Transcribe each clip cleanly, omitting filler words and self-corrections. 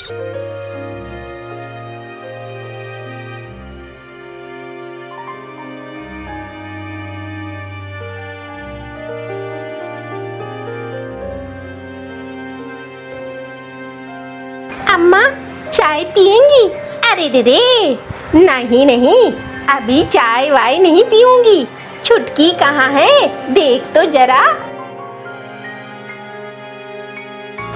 अम्मा चाय पियेंगी? अरे दे नहीं नहीं, अभी चाय वाय नहीं पीऊंगी। छुटकी कहाँ है, देख तो जरा।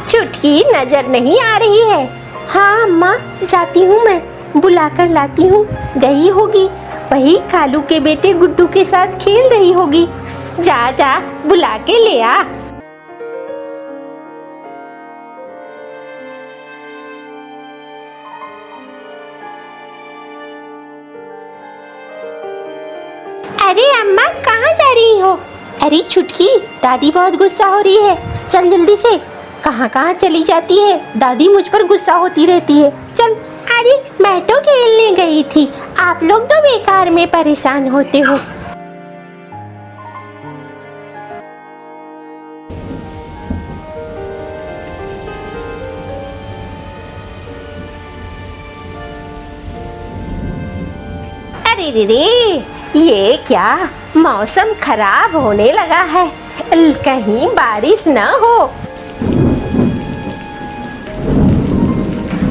छुटकी नजर नहीं आ रही है। हाँ अम्मा, जाती हूँ मैं, बुलाकर लाती हूँ। गई होगी, वही कालू के बेटे गुड्डू के साथ खेल रही होगी। जा जा, बुला के ले आ। अरे अम्मा कहाँ जा रही हो? अरे छुटकी, दादी बहुत गुस्सा हो रही है, चल जल्दी से। कहाँ कहाँ चली जाती है, दादी मुझ पर गुस्सा होती रहती है, चल। अरे मैं तो खेलने गई थी, आप लोग तो बेकार में परेशान होते हो। अरे दीदी, ये क्या, मौसम खराब होने लगा है, कहीं बारिश न हो।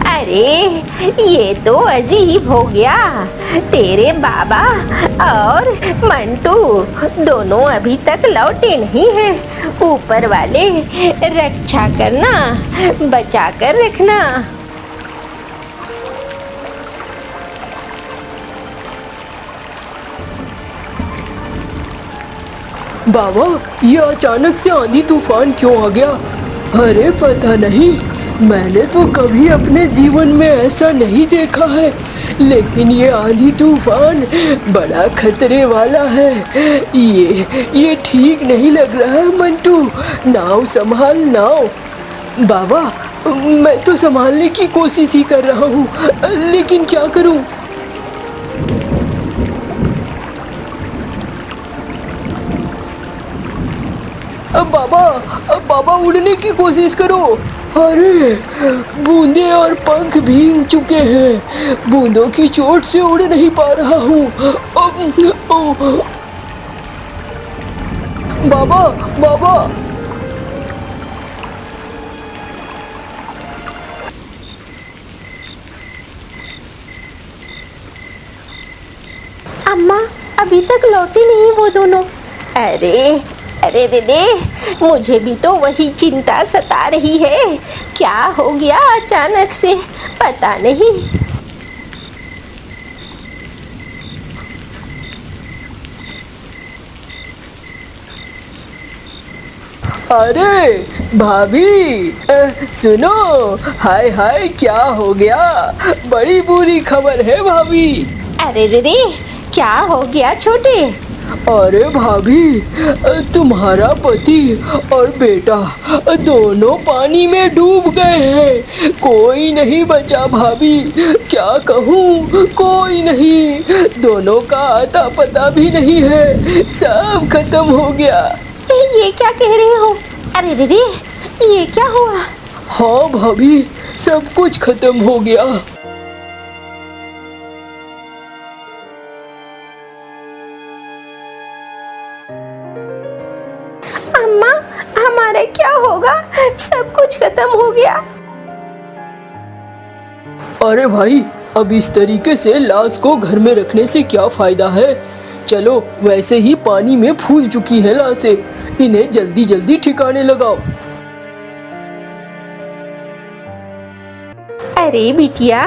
अरे ये तो अजीब हो गया, तेरे बाबा और मंटू दोनों अभी तक लौटे नहीं हैं। ऊपर वाले रक्षा करना, बचा कर रखना। बाबा, ये अचानक से आंधी तूफान क्यों आ गया? अरे पता नहीं, मैंने तो कभी अपने जीवन में ऐसा नहीं देखा है, लेकिन ये आंधी तूफान बड़ा खतरे वाला है। ये ठीक नहीं लग रहा है मंटू, नाव संभाल नाव। बाबा, मैं तो संभालने की कोशिश ही कर रहा हूँ, लेकिन क्या करूँ? बाबा उड़ने की कोशिश करो। अरे बूंदे और पंख भीग चुके हैं, बूंदों की चोट से उड़ नहीं पा रहा हूँ। बाबा अम्मा अभी तक लौटे नहीं वो दोनों। अरे दीदी, मुझे भी तो वही चिंता सता रही है, क्या हो गया अचानक से, पता नहीं। अरे भाभी, सुनो, हाय हाय, क्या हो गया? बड़ी बुरी खबर है भाभी। अरे दीदी, क्या हो गया छोटे? अरे भाभी, तुम्हारा पति और बेटा दोनों पानी में डूब गए हैं, कोई नहीं बचा भाभी। क्या कहूँ, कोई नहीं, दोनों का आता पता भी नहीं है, सब खत्म हो गया। ये क्या कह रहे हो? अरे दीदी, ये क्या हुआ? हाँ भाभी, सब कुछ खत्म हो गया। अम्मा, हमारा क्या होगा? सब कुछ खत्म हो गया। अरे भाई, अब इस तरीके से लाश को घर में रखने से क्या फायदा है? चलो, वैसे ही पानी में फूल चुकी है लाशें, इन्हें जल्दी जल्दी ठिकाने लगाओ। अरे बिटिया,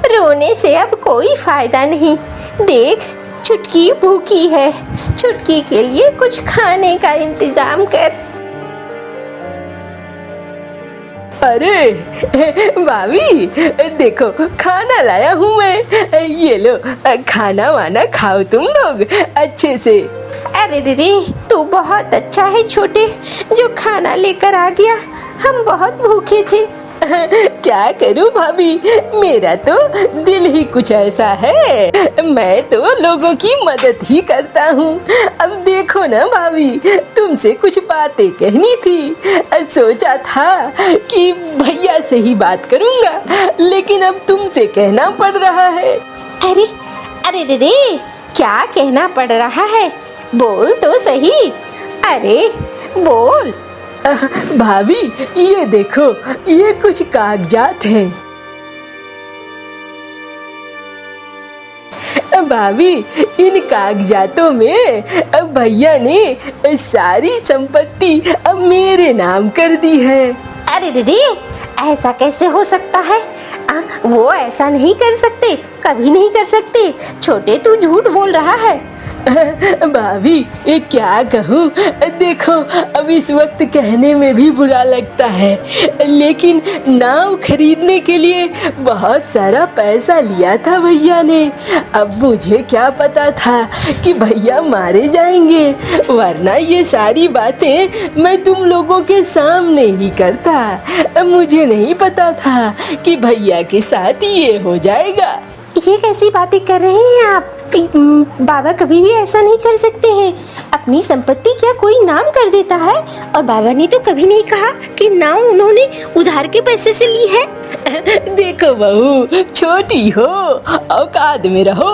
रोने से अब कोई फायदा नहीं। देख, छुटकी भूखी है, छुटकी के लिए कुछ खाने का इंतजाम कर। अरे भाभी, देखो खाना लाया हूँ मैं, ये लो, खाना वाना खाओ तुम लोग अच्छे से। अरे दीदी, तू बहुत अच्छा है छोटे, जो खाना लेकर आ गया, हम बहुत भूखे थे। क्या करूं भाभी, मेरा तो दिल ही कुछ ऐसा है, मैं तो लोगों की मदद ही करता हूं। अब देखो ना भाभी, तुमसे कुछ बातें कहनी थी। सोचा था कि भैया से ही बात करूंगा, लेकिन अब तुमसे कहना पड़ रहा है। अरे अरे दीदी, क्या कहना पड़ रहा है? बोल तो सही। अरे बोल। भाभी ये देखो, ये कुछ कागजात हैं। भाभी इन कागजातों में भैया ने सारी संपत्ति अब मेरे नाम कर दी है। अरे दीदी, ऐसा कैसे हो सकता है? वो ऐसा नहीं कर सकते, कभी नहीं कर सकते। छोटे, तू झूठ बोल रहा है। भाभी ये क्या कहूँ, देखो अब इस वक्त कहने में भी बुरा लगता है, लेकिन नाव खरीदने के लिए बहुत सारा पैसा लिया था भैया ने। अब मुझे क्या पता था कि भैया मारे जाएंगे, वरना ये सारी बातें मैं तुम लोगों के सामने ही करता। मुझे नहीं पता था कि भैया के साथ ये हो जाएगा। ये कैसी बातें कर रहे हैं आप? बाबा कभी भी ऐसा नहीं कर सकते हैं। अपनी संपत्ति क्या कोई नाम कर देता है? और बाबा ने तो कभी नहीं कहा कि नाम उन्होंने उधार के पैसे से ली है। देखो बहू, छोटी हो, औकात में रहो।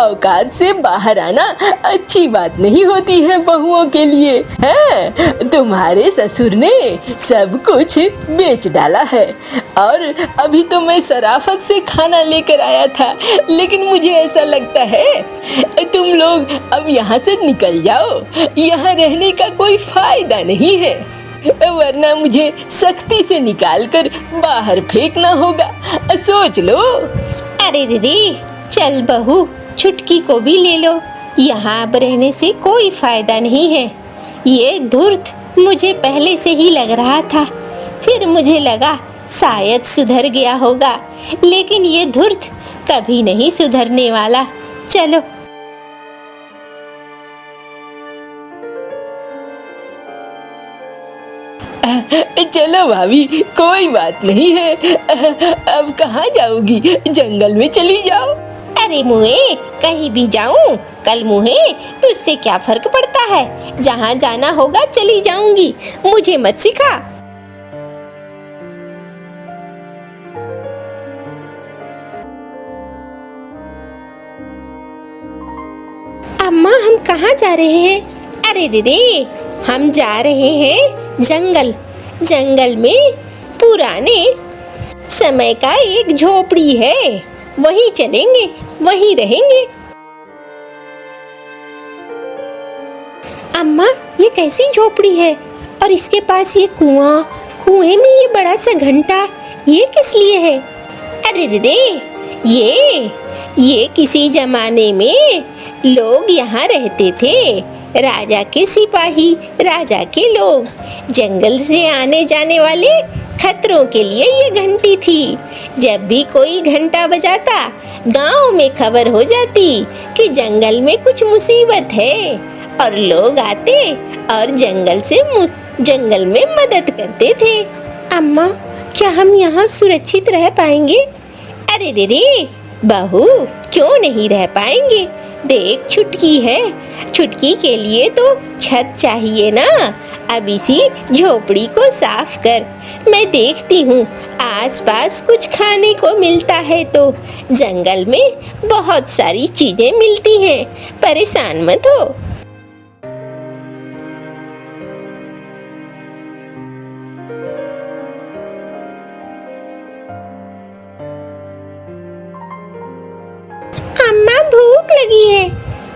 औकात से बाहर आना अच्छी बात नहीं होती है बहुओं के लिए। है तुम्हारे ससुर ने सब कुछ बेच डाला है, और अभी तो मैं शराफत से खाना लेकर आया था, लेकिन मुझे ऐसा लगता है तुम लोग अब यहाँ से निकल जाओ। यहाँ रहने का कोई फायदा नहीं है, वरना मुझे सख्ती से निकालकर बाहर फेंकना होगा। सोच लो। अरे दीदी, चल बहू, छुटकी को भी ले लो। यहाँ अब रहने से कोई फायदा नहीं है। ये धूर्त मुझे पहले से ही लग रहा था। फिर मुझे लगा शायद सुधर गया होगा, लेकिन ये धूर्त कभी नहीं सुधरने वाला। चलो। चलो भाभी, कोई बात नहीं है। अब कहाँ जाओगी? जंगल में चली जाओ। अरे मुए, कहीं भी जाऊं, कल मुहे तुझसे क्या फर्क पड़ता है? जहाँ जाना होगा चली जाऊंगी, मुझे मत सिखा। अम्मा, हम कहाँ जा रहे हैं? अरे दीदी, हम जा रहे हैं जंगल। जंगल में पुराने समय का एक झोपड़ी है, वहीं चलेंगे, वहीं रहेंगे। अम्मा, ये कैसी झोपड़ी है? और इसके पास ये कुआं, कुएं में ये बड़ा सा घंटा, ये किस लिए है? अरे दीदी, ये किसी जमाने में लोग यहाँ रहते थे। राजा के सिपाही, राजा के लोग, जंगल से आने जाने वाले खतरों के लिए ये घंटी थी। जब भी कोई घंटा बजाता, गांव में खबर हो जाती कि जंगल में कुछ मुसीबत है, और लोग आते और जंगल में मदद करते थे। अम्मा, क्या हम यहाँ सुरक्षित रह पाएंगे? अरे दीदी, बहू, क्यों नहीं रह पाएंगे? देख, छुटकी है, छुटकी के लिए तो छत चाहिए ना। अब इसी झोपड़ी को साफ कर, मैं देखती हूँ आसपास कुछ खाने को मिलता है तो। जंगल में बहुत सारी चीजें मिलती हैं, परेशान मत हो। अम्मा, भूख लगी है।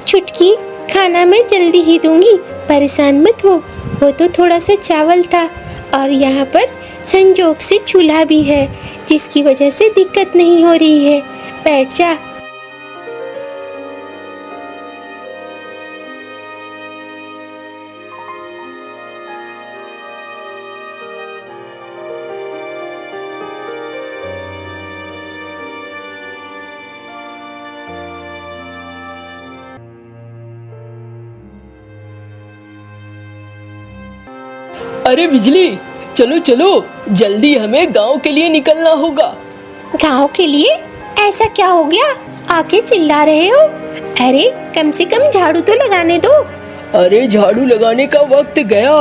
छुटकी, खाना मैं जल्दी ही दूंगी, परेशान मत हो। वो तो थोड़ा सा चावल था, और यहाँ पर संजोग से चूल्हा भी है, जिसकी वजह से दिक्कत नहीं हो रही है। बैठ जा। अरे बिजली, चलो चलो, जल्दी हमें गांव के लिए निकलना होगा। गांव के लिए? ऐसा क्या हो गया, आके चिल्ला रहे हो? अरे कम से कम झाड़ू तो लगाने दो। अरे झाड़ू लगाने का वक्त गया,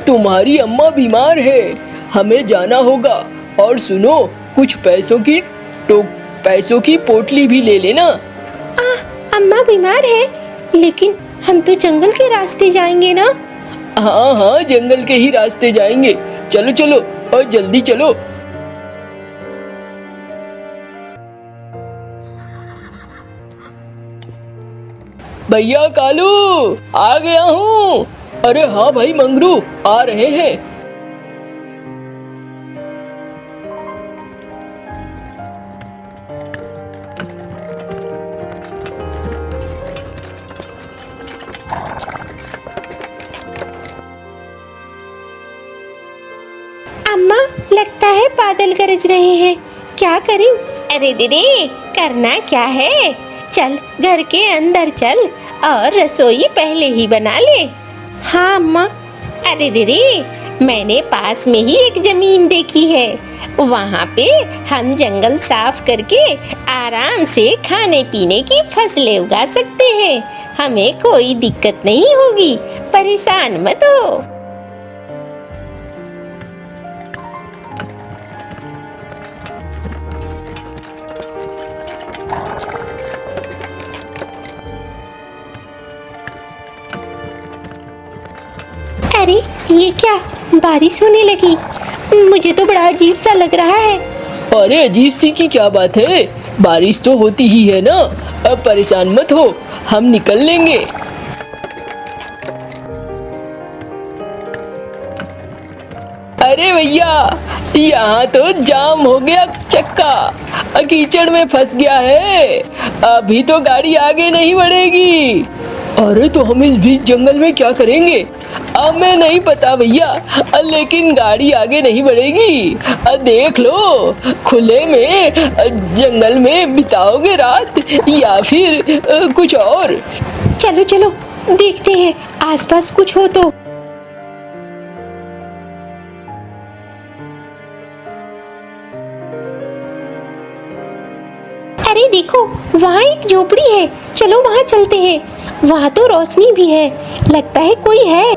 तुम्हारी अम्मा बीमार है, हमें जाना होगा। और सुनो, कुछ पैसों की पोटली भी ले लेना। अम्मा बीमार है, लेकिन हम तो जंगल के रास्ते जाएंगे ना। हाँ हाँ, जंगल के ही रास्ते जाएंगे। चलो चलो और जल्दी चलो। भैया कालू, आ गया हूँ। अरे हाँ भाई मंगरू, आ रहे हैं। अम्मा, लगता है बादल गरज रहे हैं, क्या करें? अरे दीदी, करना क्या है, चल घर के अंदर चल और रसोई पहले ही बना ले। हाँ अम्मा। अरे दीदी, मैंने पास में ही एक जमीन देखी है, वहाँ पे हम जंगल साफ करके आराम से खाने पीने की फसलें उगा सकते हैं, हमें कोई दिक्कत नहीं होगी, परेशान मत हो। अरे ये क्या, बारिश होने लगी, मुझे तो बड़ा अजीब सा लग रहा है। अरे अजीब सी की क्या बात है, बारिश तो होती ही है ना। अब परेशान मत हो, हम निकल लेंगे। अरे भैया, यहाँ तो जाम हो गया चक्का, कीचड़ में फंस गया है, अभी तो गाड़ी आगे नहीं बढ़ेगी। अरे तो हम इस बीच जंगल में क्या करेंगे? हमें नहीं पता भैया, लेकिन गाड़ी आगे नहीं बढ़ेगी। देख लो, खुले में जंगल में बिताओगे रात या फिर कुछ और? चलो चलो देखते हैं, आसपास कुछ हो तो। अरे देखो, वहाँ एक झोपड़ी है, चलो वहाँ चलते हैं, वहाँ तो रोशनी भी है, लगता है कोई है।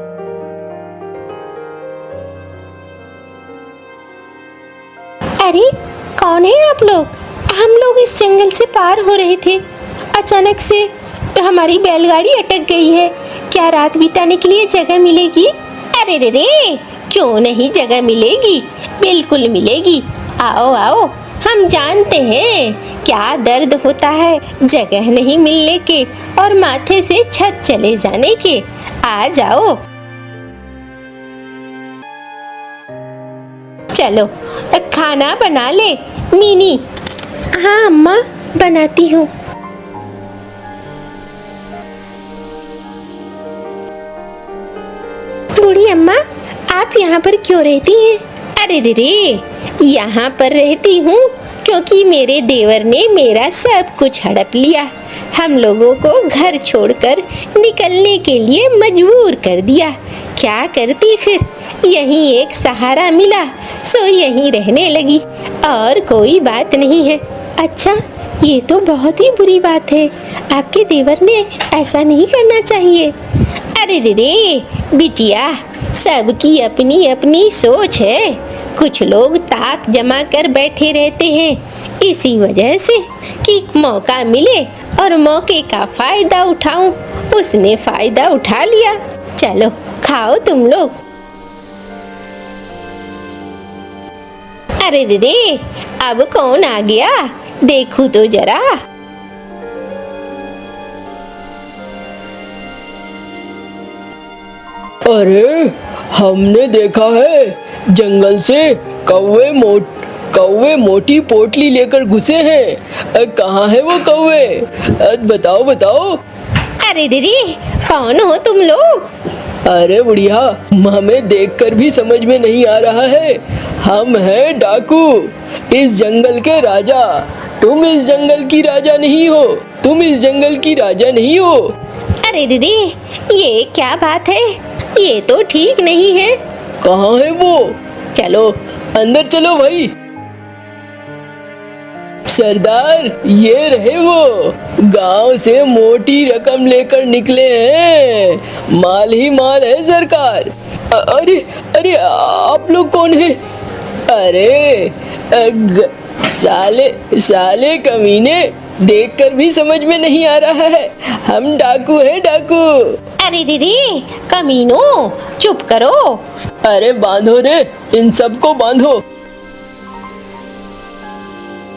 अरे कौन है आप लोग? हम लोग इस जंगल से पार हो रहे थे, अचानक से हमारी बैलगाड़ी अटक गई है, क्या रात बिताने के लिए जगह मिलेगी? अरे रे रे, क्यों नहीं जगह मिलेगी, बिल्कुल मिलेगी, आओ आओ, हम जानते हैं क्या दर्द होता है जगह नहीं मिलने के और माथे से छत चले जाने के, आ जाओ। चलो खाना बना ले मीनी। हाँ अम्मा, बनाती हूँ। बूढ़ी अम्मा, आप यहाँ पर क्यों रहती हैं? अरे रे, यहाँ पर रहती हूँ क्योंकि मेरे देवर ने मेरा सब कुछ हड़प लिया, हम लोगों को घर छोड़कर निकलने के लिए मजबूर कर दिया। क्या करती फिर, यहीं एक सहारा मिला सो यहीं रहने लगी, और कोई बात नहीं है। अच्छा, ये तो बहुत ही बुरी बात है, आपके देवर ने ऐसा नहीं करना चाहिए। अरे रे बिटिया, सबकी अपनी अपनी सोच है, कुछ लोग ताक जमा कर बैठे रहते हैं इसी वजह से कि मौका मिले और मौके का फायदा उठाऊं, उसने फायदा उठा लिया। चलो खाओ तुम लोग। अरे दीदी, अब कौन आ गया, देखूं तो जरा। अरे हमने देखा है जंगल से कौवे मोटी पोटली लेकर घुसे हैं, कहाँ है वो कौवे? बताओ बताओ। अरे दीदी, कौन हो तुम लोग? अरे बुढ़िया, हमें देखकर भी समझ में नहीं आ रहा है, हम हैं डाकू, इस जंगल के राजा। तुम इस जंगल की राजा नहीं हो, तुम इस जंगल की राजा नहीं हो। अरे दीदी, ये क्या बात है, ये तो ठीक नहीं है। कहाँ है वो? चलो अंदर चलो भाई। सरदार ये रहे वो, गांव से मोटी रकम लेकर निकले हैं, माल ही माल है सरकार। अरे अरे आप लोग कौन हैं? अरे साले कमीने, देखकर भी समझ में नहीं आ रहा है, हम डाकू हैं डाकू। अरे दीदी कमीनों चुप करो। अरे बांधो रे, इन सबको बांधो।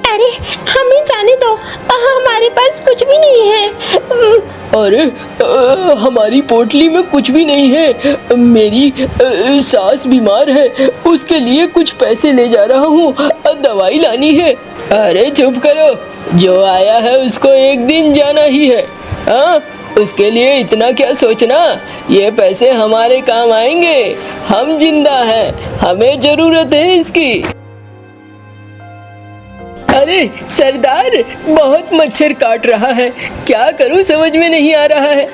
अरे हमें जाने दो, हमारे पास कुछ भी नहीं है। अरे हमारी पोटली में कुछ भी नहीं है, मेरी सास बीमार है, उसके लिए कुछ पैसे ले जा रहा हूँ, दवाई लानी है। अरे चुप करो, जो आया है उसको एक दिन जाना ही है। हाँ, उसके लिए इतना क्या सोचना, ये पैसे हमारे काम आएंगे, हम जिंदा हैं, हमें जरूरत है इसकी। अरे सरदार, बहुत मच्छर काट रहा है, क्या करूं समझ में नहीं आ रहा है।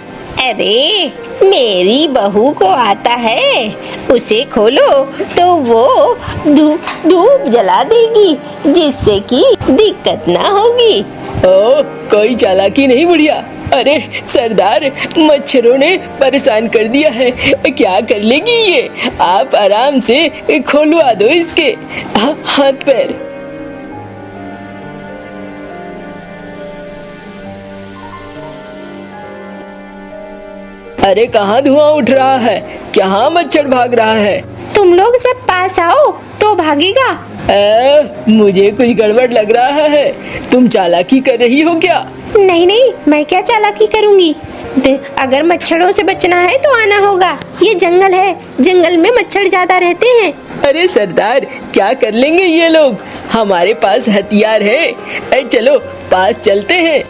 अरे मेरी बहू को आता है, उसे खोलो तो वो धूप जला देगी, जिससे कि दिक्कत ना होगी। ओ, कोई चालाकी नहीं बुढ़िया। अरे सरदार, मच्छरों ने परेशान कर दिया है, क्या कर लेगी ये, आप आराम से खोलवा दो इसके हाथ पैर। अरे कहाँ धुआं उठ रहा है, कहाँ मच्छर भाग रहा है? तुम लोग सब पास आओ तो भागेगा। मुझे कुछ गड़बड़ लग रहा है, तुम चालाकी कर रही हो क्या? नहीं नहीं, मैं क्या चालाकी करूंगी। अगर मच्छरों से बचना है तो आना होगा, ये जंगल है, जंगल में मच्छर ज्यादा रहते हैं। अरे सरदार, क्या कर लेंगे ये लोग, हमारे पास हथियार है, चलो पास चलते हैं।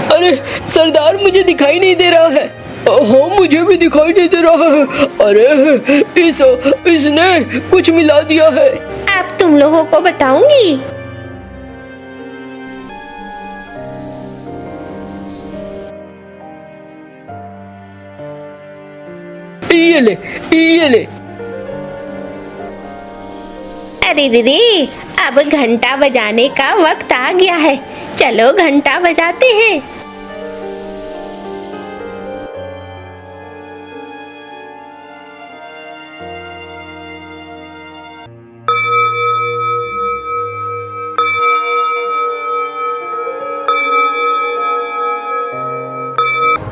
अरे सरदार, मुझे दिखाई नहीं दे रहा है। हाँ, मुझे भी दिखाई नहीं दे रहा है। अरे इसने कुछ मिला दिया है। अब तुम लोगों को बताऊंगी। ये ले, ये ले। अरे दीदी, अब घंटा बजाने का वक्त आ गया है, चलो घंटा बजाते हैं।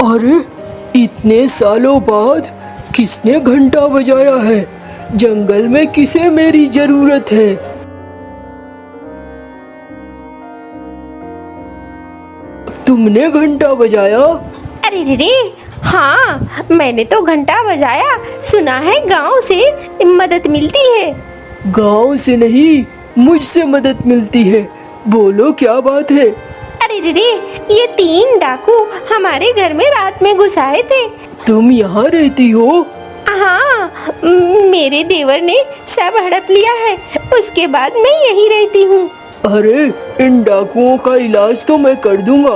अरे इतने सालों बाद किसने घंटा बजाया है? जंगल में किसे मेरी जरूरत है? तुमने घंटा बजाया? अरे दीदी, हाँ मैंने तो घंटा बजाया, सुना है गांव से मदद मिलती है। गांव से नहीं, मुझसे मदद मिलती है, बोलो क्या बात है? अरे दीदी, ये 3 डाकू हमारे घर में रात में घुस आए थे। तुम यहाँ रहती हो? हाँ, मेरे देवर ने सब हड़प लिया है, उसके बाद मैं यहीं रहती हूँ। अरे इन डाकुओं का इलाज तो मैं कर दूंगा।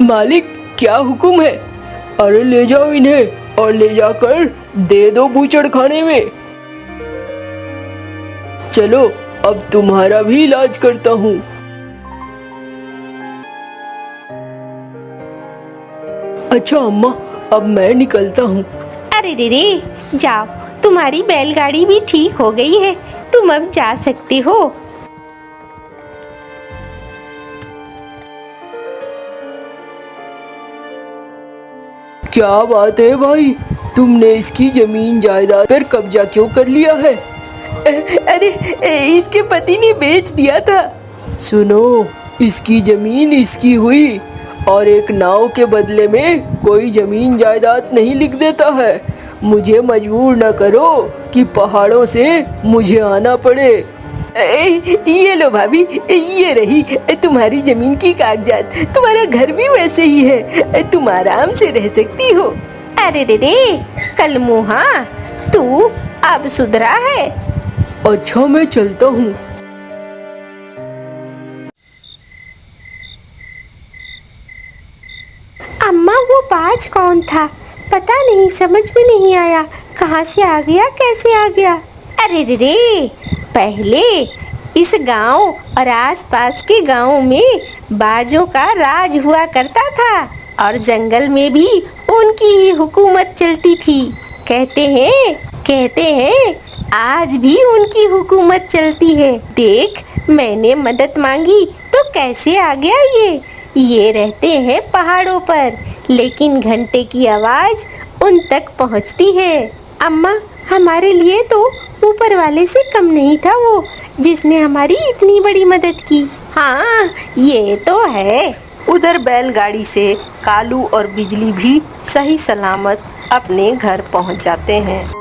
मालिक, क्या हुक्म है? अरे ले जाओ इन्हें और ले जाकर दे दो बूचड़ खाने में। चलो अब तुम्हारा भी इलाज करता हूँ। अच्छा अम्मा, अब मैं निकलता हूँ। अरे दीदी जाओ, तुम्हारी बैलगाड़ी भी ठीक हो गई है, तुम अब जा सकती हो। क्या बात है भाई, तुमने इसकी जमीन जायदाद पर कब्जा क्यों कर लिया है? अरे इसके पति ने बेच दिया था। सुनो, इसकी जमीन इसकी हुई और एक नाव के बदले में कोई जमीन जायदाद नहीं लिख देता है। मुझे मजबूर न करो कि पहाड़ों से मुझे आना पड़े। ये लो भाभी, ये रही तुम्हारी जमीन की कागजात, तुम्हारा घर भी वैसे ही है, तुम आराम से रह सकती हो। अरे दीदी कलमुहा, तू अब सुधरा है? अच्छा मैं चलता हूँ। अम्मा वो बाज कौन था? पता नहीं, समझ में नहीं आया। कहाँ से आ गया, कैसे आ गया? अरे रे, पहले इस गांव और आसपास के गांव में बाजों का राज हुआ करता था और जंगल में भी उनकी ही हुकूमत चलती थी। कहते हैं आज भी उनकी हुकूमत चलती है। देख, मैंने मदद मांगी तो कैसे आ गया ये रहते हैं पहाड़ों पर, लेकिन घंटे की आवाज उन तक पहुंचती है। अम्मा, हमारे लिए तो ऊपर वाले से कम नहीं था वो, जिसने हमारी इतनी बड़ी मदद की। हाँ, ये तो है। उधर बैलगाड़ी से कालू और बिजली भी सही सलामत अपने घर पहुंच जाते हैं।